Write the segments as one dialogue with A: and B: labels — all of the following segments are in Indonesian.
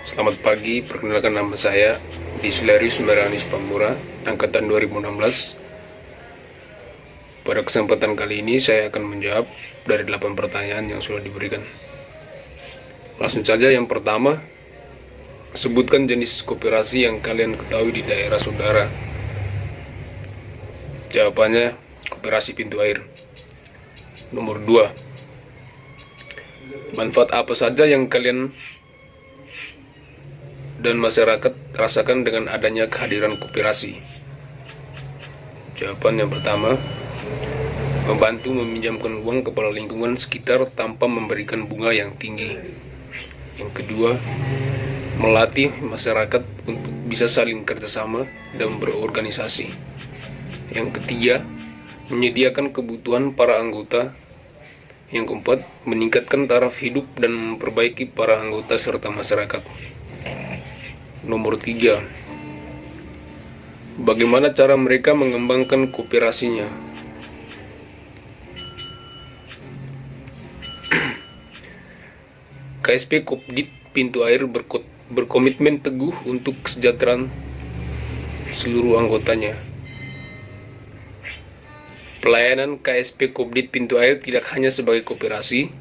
A: Selamat pagi, perkenalkan nama saya Dislerius Meranis Pamura, angkatan 2016. Pada kesempatan kali ini saya akan menjawab dari 8 pertanyaan yang sudah diberikan. Langsung saja, yang pertama, sebutkan jenis koperasi yang kalian ketahui di daerah saudara. Jawabannya, koperasi pintu air. Nomor 2, manfaat apa saja yang kalian dan masyarakat rasakan dengan adanya kehadiran koperasi? Jawaban yang pertama, membantu meminjamkan uang kepada lingkungan sekitar tanpa memberikan bunga yang tinggi. Yang kedua, melatih masyarakat untuk bisa saling kerjasama dan berorganisasi. Yang ketiga, menyediakan kebutuhan para anggota. Yang keempat, meningkatkan taraf hidup dan memperbaiki para anggota serta masyarakat. Nomor 3, bagaimana cara mereka mengembangkan kooperasinya? KSP Kopdit Pintu Air berkomitmen teguh untuk kesejahteraan seluruh anggotanya. Pelayanan KSP Kopdit Pintu Air tidak hanya sebagai kooperasi,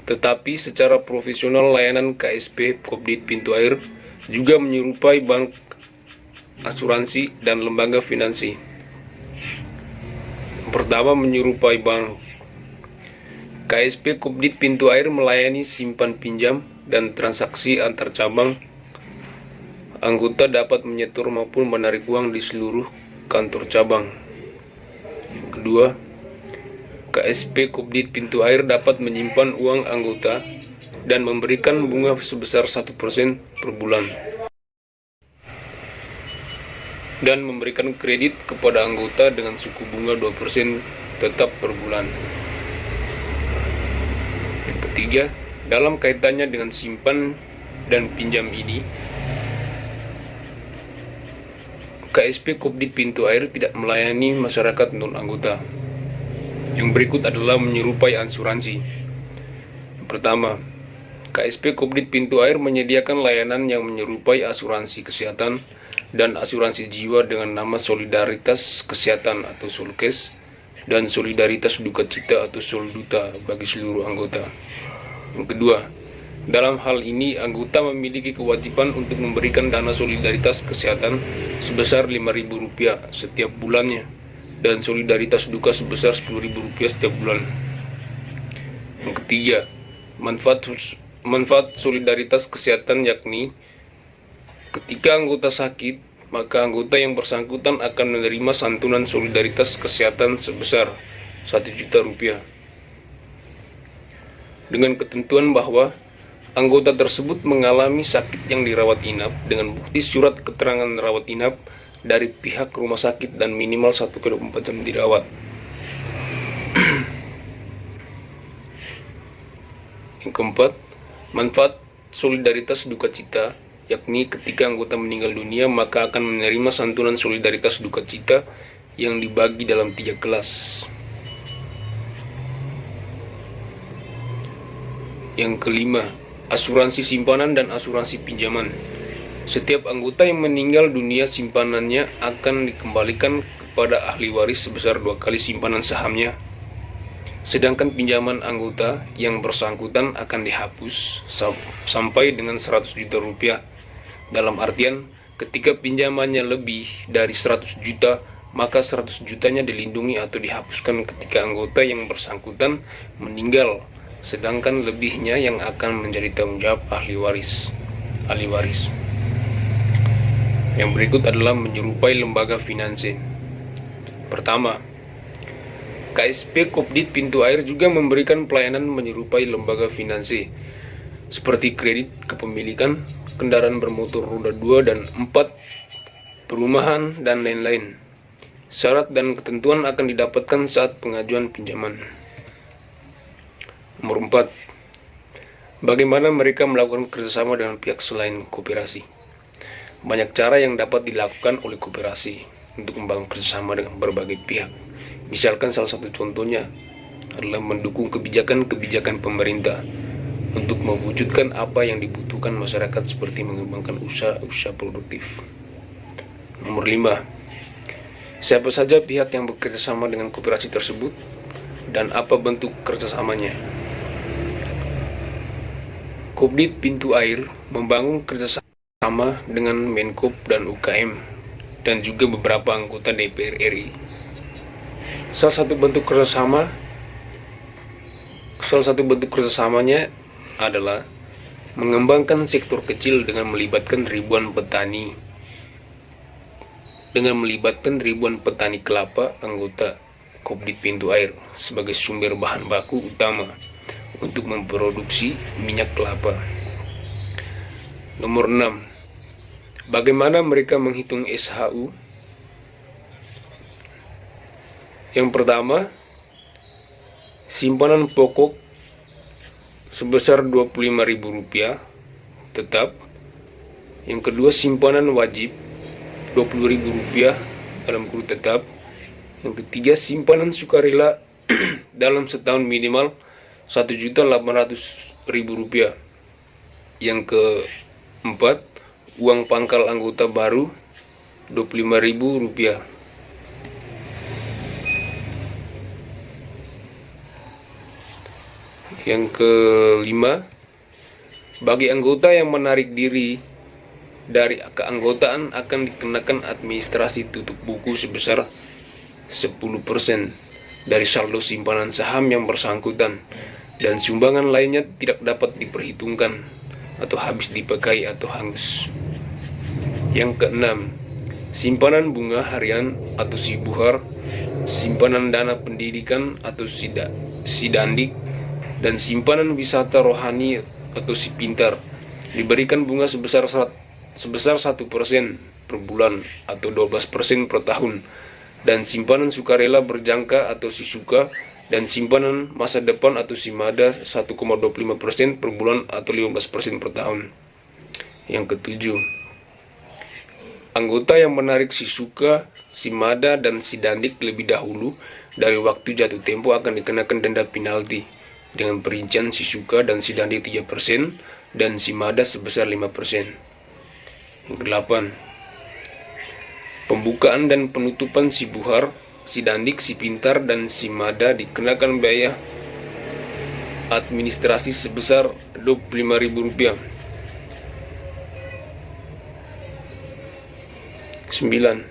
A: tetapi secara profesional layanan KSP Kopdit Pintu Air juga menyerupai bank, asuransi, dan lembaga finansi. Pertama, menyerupai bank. KSP Kopdit Pintu Air melayani simpan pinjam dan transaksi antar cabang. Anggota dapat menyetor maupun menarik uang di seluruh kantor cabang. Yang kedua, KSP Kopdit Pintu Air dapat menyimpan uang anggota dan memberikan bunga sebesar 1% per bulan, dan memberikan kredit kepada anggota dengan suku bunga 2% tetap per bulan. Yang ketiga, dalam kaitannya dengan simpan dan pinjam ini, KSP Kopdit Pintu Air tidak melayani masyarakat non-anggota. Yang berikut adalah menyerupai asuransi. Yang pertama, KSP Kopdit Pintu Air menyediakan layanan yang menyerupai asuransi kesehatan dan asuransi jiwa dengan nama Solidaritas Kesehatan atau Solkes dan Solidaritas Duka Cita atau Solduta bagi seluruh anggota. Yang kedua, dalam hal ini anggota memiliki kewajiban untuk memberikan dana solidaritas kesehatan sebesar Rp5.000 setiap bulannya dan solidaritas duka sebesar Rp10.000 setiap bulan. Yang ketiga, manfaat solidaritas kesehatan yakni ketika anggota sakit, maka anggota yang bersangkutan akan menerima santunan solidaritas kesehatan sebesar Rp1.000.000 dengan ketentuan bahwa anggota tersebut mengalami sakit yang dirawat inap dengan bukti surat keterangan rawat inap dari pihak rumah sakit dan minimal 1,4 jam dirawat. Yang keempat, manfaat solidaritas duka cita yakni ketika anggota meninggal dunia maka akan menerima santunan solidaritas duka cita yang dibagi dalam 3 kelas. Yang kelima, asuransi simpanan dan asuransi pinjaman. Setiap anggota yang meninggal dunia, simpanannya akan dikembalikan kepada ahli waris sebesar 2 kali simpanan sahamnya. Sedangkan pinjaman anggota yang bersangkutan akan dihapus sampai dengan Rp100 juta. Dalam artian, ketika pinjamannya lebih dari 100 juta, maka 100 jutanya dilindungi atau dihapuskan ketika anggota yang bersangkutan meninggal, sedangkan lebihnya yang akan menjadi tanggung jawab ahli waris. Yang berikut adalah menyerupai lembaga finansi. Pertama, KSP Kopdit Pintu Air juga memberikan pelayanan menyerupai lembaga finansi seperti kredit kepemilikan, kendaraan bermotor roda 2 dan 4, perumahan, dan lain-lain. Syarat dan ketentuan akan didapatkan saat pengajuan pinjaman. Nomor 4, bagaimana mereka melakukan kerjasama dengan pihak selain koperasi? Banyak cara yang dapat dilakukan oleh koperasi untuk membangun kerjasama dengan berbagai pihak. Misalkan salah satu contohnya adalah mendukung kebijakan-kebijakan pemerintah, untuk mewujudkan apa yang dibutuhkan masyarakat seperti mengembangkan usaha produktif. Nomor 5. Siapa saja pihak yang bekerja sama dengan koperasi tersebut dan apa bentuk kerjasamanya? Kopdit Pintu Air membangun kerjasama dengan Menkop dan UKM dan juga beberapa anggota DPR RI. Salah satu bentuk kerjasamanya adalah mengembangkan sektor kecil dengan melibatkan ribuan petani kelapa anggota Kopdit Pintu Air sebagai sumber bahan baku utama untuk memproduksi minyak kelapa. Nomor 6. Bagaimana mereka menghitung SHU? Yang pertama, simpanan pokok sebesar Rp25.000 tetap. Yang kedua, simpanan wajib Rp20.000 dalam kurung tetap. Yang ketiga, simpanan sukarela dalam setahun minimal Rp1.800.000. Yang keempat, uang pangkal anggota baru Rp25.000. Yang kelima, bagi anggota yang menarik diri dari keanggotaan akan dikenakan administrasi tutup buku sebesar 10% dari saldo simpanan saham yang bersangkutan, dan sumbangan lainnya tidak dapat diperhitungkan atau habis dipakai atau hangus. Yang keenam, simpanan bunga harian atau sibuhar, simpanan dana pendidikan atau sidandik, dan simpanan wisata rohani atau sipintar diberikan bunga sebesar 1% per bulan atau 12% per tahun, dan simpanan sukarela berjangka atau sisuka dan simpanan masa depan atau simada 1,25% per bulan atau 15% per tahun. Yang ketujuh, anggota yang menarik sisuka, simada, dan sidandik lebih dahulu dari waktu jatuh tempo akan dikenakan denda penalti dengan perincian sisuka dan sidandik 3% dan simada sebesar 5%. Yang ke-8, pembukaan dan penutupan sibuhar, sidandik, sipintar, dan simada dikenakan biaya administrasi sebesar Rp25.000. 9.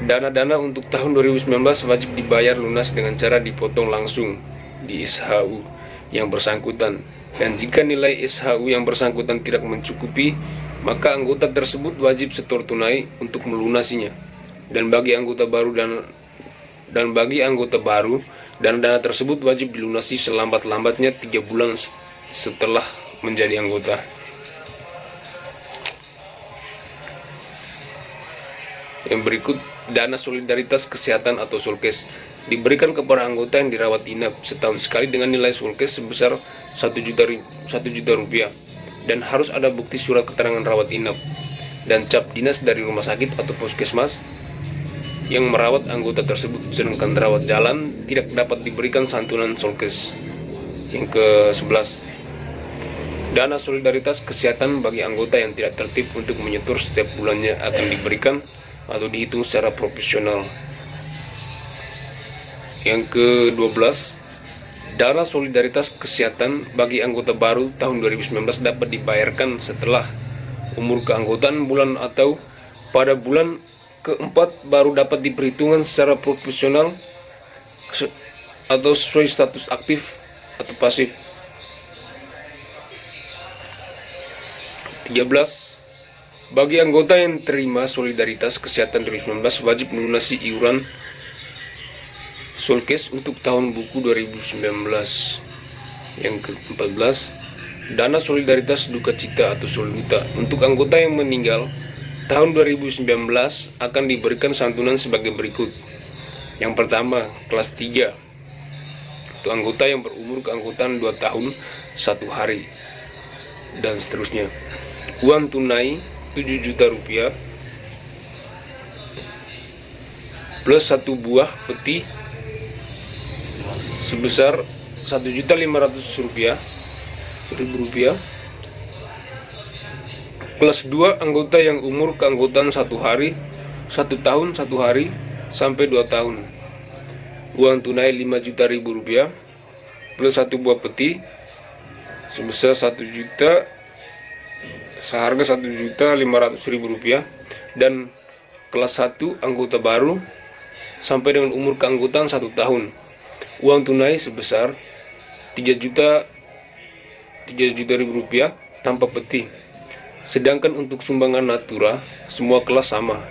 A: Dana-dana untuk tahun 2019 wajib dibayar lunas dengan cara dipotong langsung di SHU yang bersangkutan, dan jika nilai SHU yang bersangkutan tidak mencukupi, maka anggota tersebut wajib setor tunai untuk melunasinya. Dan bagi anggota baru dana tersebut wajib dilunasi selambat-lambatnya 3 bulan setelah menjadi anggota. Yang berikut, dana solidaritas kesehatan atau Solkes diberikan kepada anggota yang dirawat inap setahun sekali dengan nilai Solkes sebesar Rp1 juta dan harus ada bukti surat keterangan rawat inap dan cap dinas dari rumah sakit atau puskesmas yang merawat anggota tersebut. Sedangkan rawat jalan tidak dapat diberikan santunan Solkes. Yang ke-11, dana solidaritas kesehatan bagi anggota yang tidak tertib untuk menyetor setiap bulannya akan diberikan atau dihitung secara proporsional. Yang ke-12, dana solidaritas kesehatan bagi anggota baru tahun 2019 dapat dibayarkan setelah umur keanggotaan bulan atau pada bulan keempat baru dapat diperhitungkan secara proporsional atau sesuai status aktif atau pasif. 13. Bagi anggota yang terima solidaritas kesehatan 2019 wajib melunasi iuran Solkes untuk tahun buku 2019. Yang ke-14, dana solidaritas duka cita atau Solduta untuk anggota yang meninggal tahun 2019 akan diberikan santunan sebagai berikut. Yang pertama, kelas 3 untuk anggota yang berumur keanggotaan 2 tahun 1 hari dan seterusnya. Uang tunai Rp7 juta plus 1 buah peti sebesar Rp1.500.000. Kelas 2 anggota yang umur keanggotaan 1 hari, 1 tahun, 1 hari, sampai 2 tahun. Uang tunai Rp5.000.000 plus 1 buah peti sebesar 1 juta, seharga Rp1.500.000. Dan kelas 1 anggota baru sampai dengan umur keanggotaan 1 tahun, uang tunai sebesar Rp3.000.000 tanpa peti. Sedangkan untuk sumbangan natura semua kelas sama.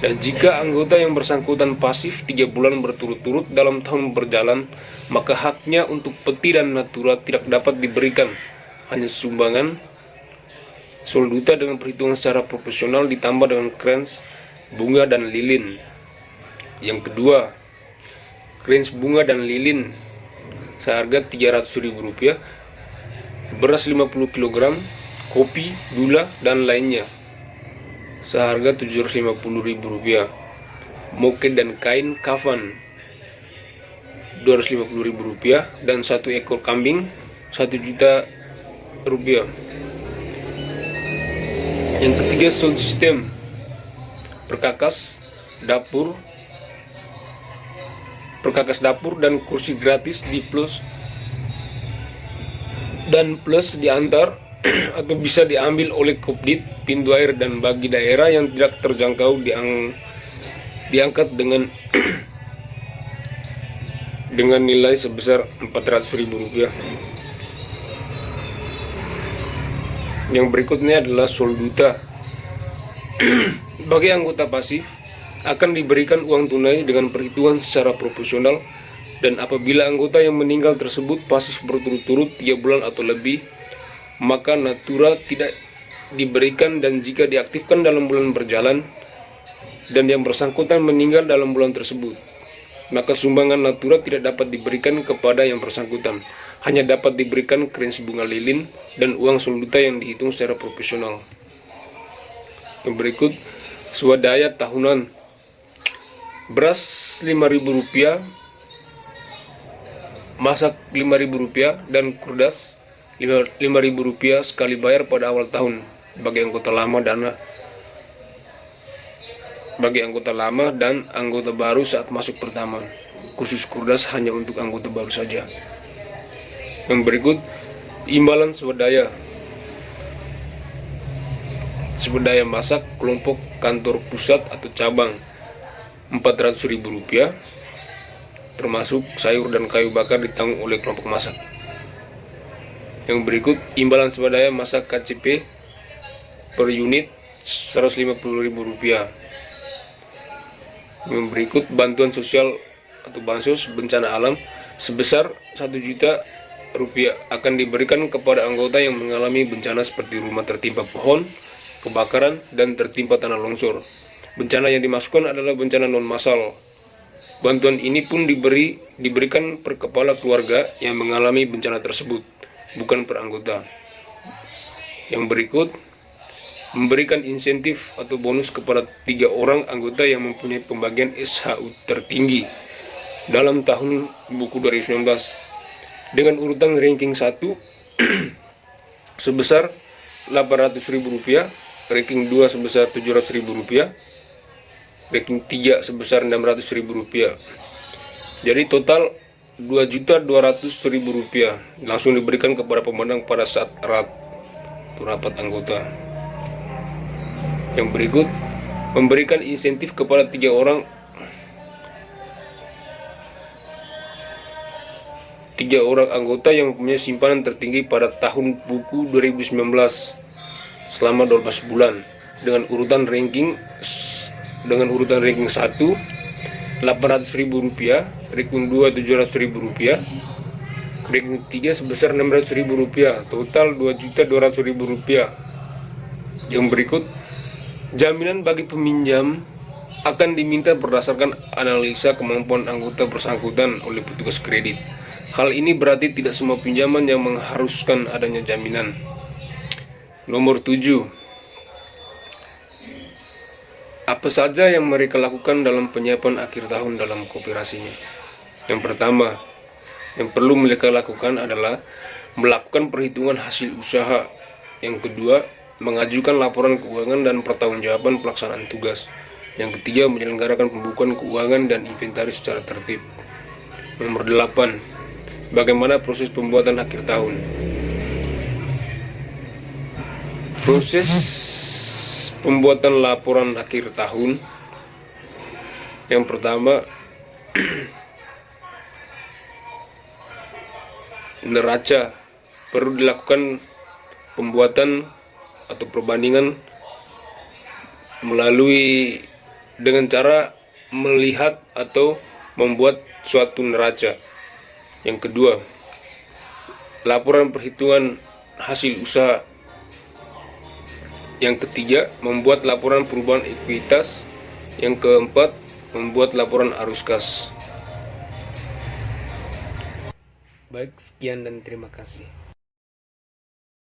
A: Dan jika anggota yang bersangkutan pasif 3 bulan berturut-turut dalam tahun berjalan, maka haknya untuk peti dan natura tidak dapat diberikan, hanya sumbangan solduta dengan perhitungan secara proporsional ditambah dengan krens, bunga, dan lilin. Yang kedua, krens, bunga, dan lilin seharga Rp300.000, beras 50 kg, kopi, gula, dan lainnya seharga Rp750.000. Moket dan kain kafan Rp250.000, dan 1 ekor kambing Rp1.000.000. Yang ketiga, sound system, perkakas dapur dan kursi gratis di plus diantar atau bisa diambil oleh Kopdit pintu air, dan bagi daerah yang tidak terjangkau diangkat dengan dengan nilai sebesar Rp400.000. Yang berikutnya adalah solduta. Bagi anggota pasif akan diberikan uang tunai dengan perhitungan secara proporsional, dan apabila anggota yang meninggal tersebut pasif berturut-turut 3 bulan atau lebih, maka natura tidak diberikan. Dan jika diaktifkan dalam bulan berjalan dan yang bersangkutan meninggal dalam bulan tersebut, maka sumbangan natura tidak dapat diberikan kepada yang bersangkutan, hanya dapat diberikan krens, bunga, lilin, dan uang solduta yang dihitung secara proporsional. Yang berikut, swadaya tahunan. Beras Rp5.000, masak Rp5.000, dan kurdas Rp5.000 sekali bayar pada awal tahun bagi anggota lama dan anggota baru saat masuk pertama. Khusus kurdas hanya untuk anggota baru saja. Yang berikut, imbalan swadaya. Swadaya masak kelompok kantor pusat atau cabang Rp400.000, termasuk sayur dan kayu bakar ditanggung oleh kelompok masak. Yang berikut, imbalan swadaya masak KCP per unit Rp150.000. Yang berikut, bantuan sosial atau bansos bencana alam sebesar Rp1 juta akan diberikan kepada anggota yang mengalami bencana seperti rumah tertimpa pohon, kebakaran, dan tertimpa tanah longsor. Bencana yang dimasukkan adalah bencana non-massal. Bantuan ini pun diberikan per kepala keluarga yang mengalami bencana tersebut, bukan per anggota. Yang berikut, memberikan insentif atau bonus kepada 3 orang anggota yang mempunyai pembagian SHU tertinggi dalam tahun buku 2019 dengan urutan ranking 1 sebesar Rp800.000, ranking 2 sebesar Rp700.000, ranking 3 sebesar Rp600.000. Jadi total Rp2.200.000 langsung diberikan kepada pemenang pada saat rapat anggota. Yang berikut, memberikan insentif kepada 3 orang anggota yang mempunyai simpanan tertinggi pada tahun buku 2019 selama 12 bulan dengan urutan ranking 1 Rp800.000, ranking 2 Rp700.000, ranking 3 sebesar Rp600.000, total Rp2.200.000. Yang berikut, jaminan bagi peminjam akan diminta berdasarkan analisa kemampuan anggota bersangkutan oleh petugas kredit. Hal ini berarti tidak semua pinjaman yang mengharuskan adanya jaminan. Nomor 7. Apa saja yang mereka lakukan dalam penyiapan akhir tahun dalam koperasinya? Yang pertama, Yang perlu mereka lakukan adalah melakukan perhitungan hasil usaha. Yang kedua, mengajukan laporan keuangan dan pertanggungjawaban pelaksanaan tugas. Yang ketiga, menyelenggarakan pembukuan keuangan dan inventaris secara tertib. Nomor 8. Bagaimana proses pembuatan akhir tahun? Proses pembuatan laporan akhir tahun, yang pertama, neraca. Perlu dilakukan pembuatan atau perbandingan melalui dengan cara melihat atau membuat suatu neraca. Yang kedua, laporan perhitungan hasil usaha. Yang ketiga, membuat laporan perubahan ekuitas. Yang keempat, membuat laporan arus kas. Baik, sekian dan terima kasih.